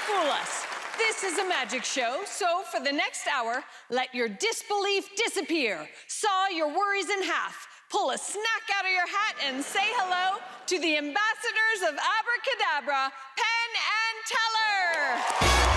Fool Us. This is a magic show, so for the next hour, let your disbelief disappear. Saw your worries in half. Pull a snack out of your hat and say hello to the ambassadors of Abracadabra, Penn and Teller.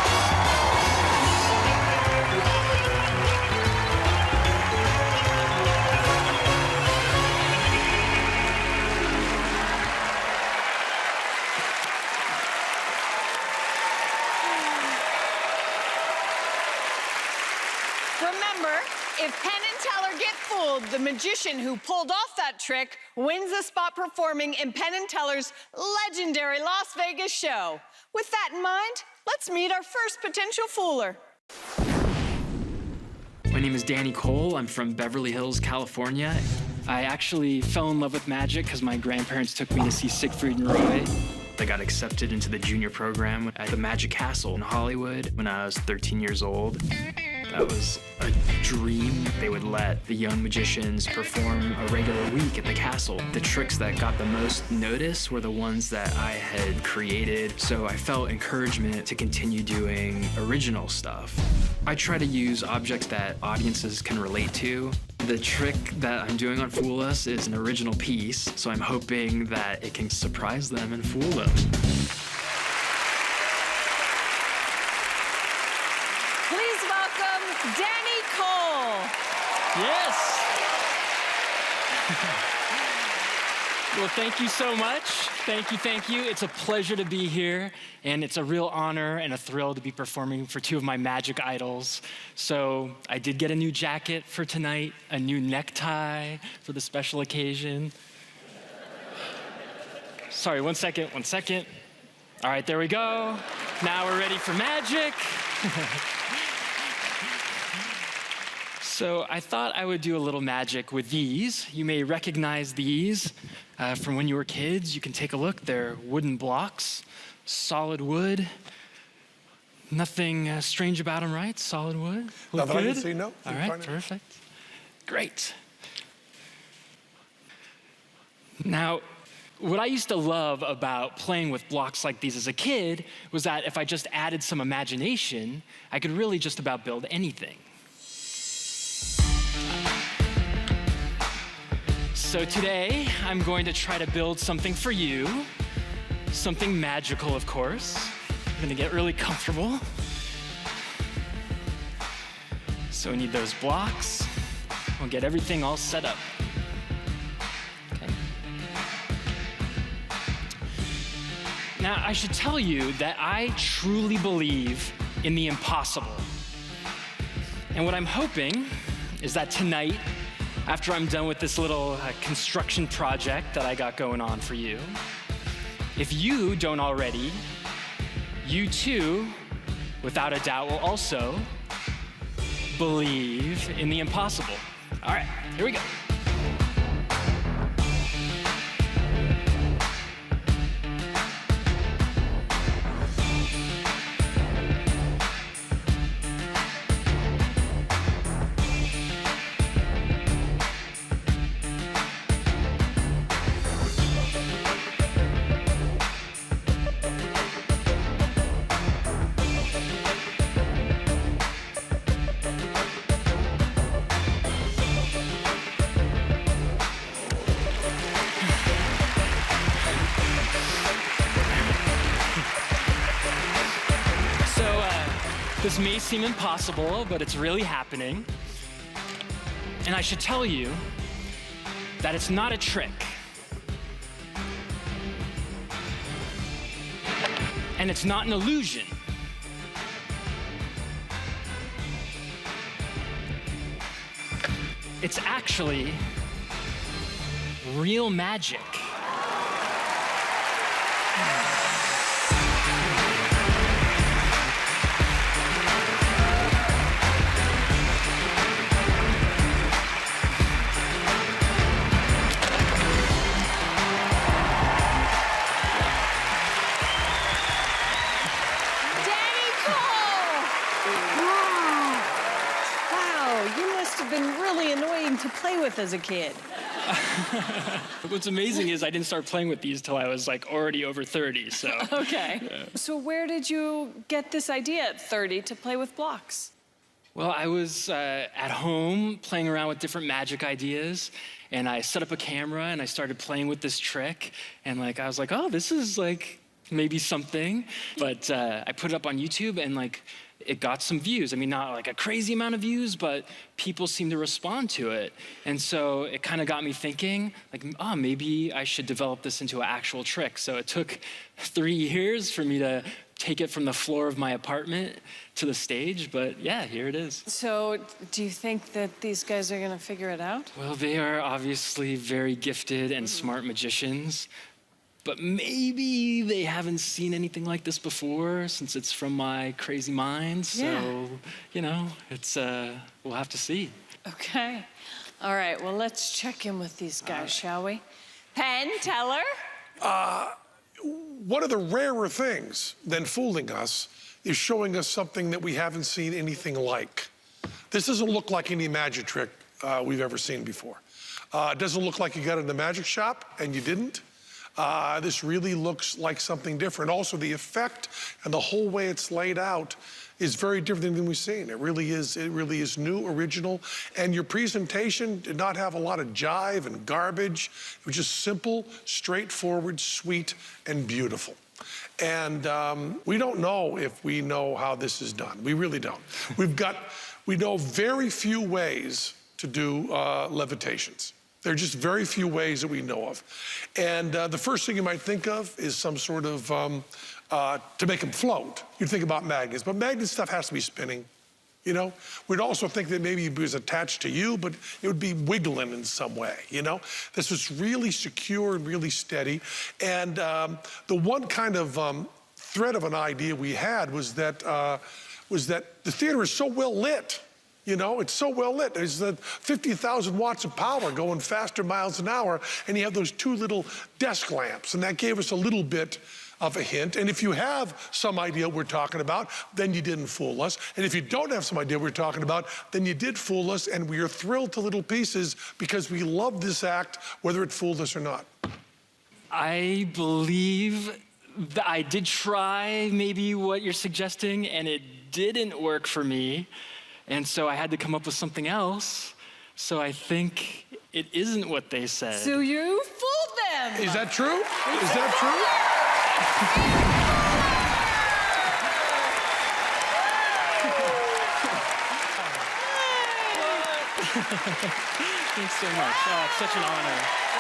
Remember, if Penn and Teller get fooled, the magician who pulled off that trick wins a spot performing in Penn and Teller's legendary Las Vegas show. With that in mind, let's meet our first potential fooler. My name is Danny Cole. I'm from Beverly Hills, California. I actually fell in love with magic because my grandparents took me to see Siegfried and Roy. I got accepted into the junior program at the Magic Castle in Hollywood when I was 13 years old. That was a dream. They would let the young magicians perform a regular week at the castle. The tricks that got the most notice were the ones that I had created, so I felt encouragement to continue doing original stuff. I try to use objects that audiences can relate to. The trick that I'm doing on Fool Us is an original piece, so I'm hoping that it can surprise them and fool them. Please welcome Danny Cole. Yes! Well, thank you so much. Thank you. It's a pleasure to be here, and it's a real honor and a thrill to be performing for two of my magic idols. So I did get a new jacket for tonight, a new necktie for the special occasion. Sorry, one second. All right, there we go. Now we're ready for magic. So I thought I would do a little magic with these. You may recognize these from when you were kids. You can take a look. They're wooden blocks, solid wood. Nothing strange about them, right? Solid wood. Look Nothing I good? can see, no. All right, perfect. Great. Now, what I used to love about playing with blocks like these as a kid was that if I just added some imagination, I could really just about build anything. So today, I'm going to try to build something for you, something magical, of course. I'm gonna get really comfortable. So we need those blocks. We'll get everything all set up. Okay. Now, I should tell you that I truly believe in the impossible. And what I'm hoping is that tonight, after I'm done with this little construction project that I got going on for you, if you don't already, you too, without a doubt, will also believe in the impossible. All right, here we go. This may seem impossible, but it's really happening. And I should tell you that it's not a trick. And it's not an illusion. It's actually real magic. Been really annoying to play with as a kid. What's amazing is I didn't start playing with these till I was like already over 30, so. Okay. Yeah. So where did you get this idea at 30 to play with blocks? Well, I was at home playing around with different magic ideas, and I set up a camera and I started playing with this trick, and like I was like, oh, this is like maybe something. But I put it up on YouTube and like it got some views. I mean, not like a crazy amount of views, but people seemed to respond to it. And so it kind of got me thinking, like, oh, maybe I should develop this into an actual trick. So it took 3 years for me to take it from the floor of my apartment to the stage, but yeah, here it is. So do you think that these guys are gonna figure it out? Well, they are obviously very gifted and smart magicians, but maybe they haven't seen anything like this before since it's from my crazy mind. So, you know, it's, we'll have to see. Okay. All right, well, let's check in with these guys, shall we? Penn Teller? One of the rarer things than fooling us is showing us something that we haven't seen anything like. This doesn't look like any magic trick we've ever seen before. It doesn't look like you got it in the magic shop and you didn't. This really looks like something different. Also, the effect and the whole way it's laid out is very different than we've seen. It really is new, original, and your presentation did not have a lot of jive and garbage. It was just simple, straightforward, sweet, and beautiful. And we don't know if we know how this is done. We really don't. We know very few ways to do levitations. There are just very few ways that we know of. And the first thing you might think of is some sort of, to make them float. You'd think about magnets, but magnet stuff has to be spinning, you know? We'd also think that maybe it was attached to you, but it would be wiggling in some way, you know? This was really secure and really steady. And the one kind of thread of an idea we had was that the theater is so well lit. You know, it's so well lit. There's 50,000 watts of power going faster miles an hour, and you have those 2 little desk lamps, and that gave us a little bit of a hint. And if you have some idea what we're talking about, then you didn't fool us. And if you don't have some idea what we're talking about, then you did fool us, and we are thrilled to little pieces because we love this act, whether it fooled us or not. I believe that I did try maybe what you're suggesting, and it didn't work for me. And so I had to come up with something else. So I think it isn't what they said. So you fooled them. Is that true? Is that true? Thanks so much. Oh, it's such an honor.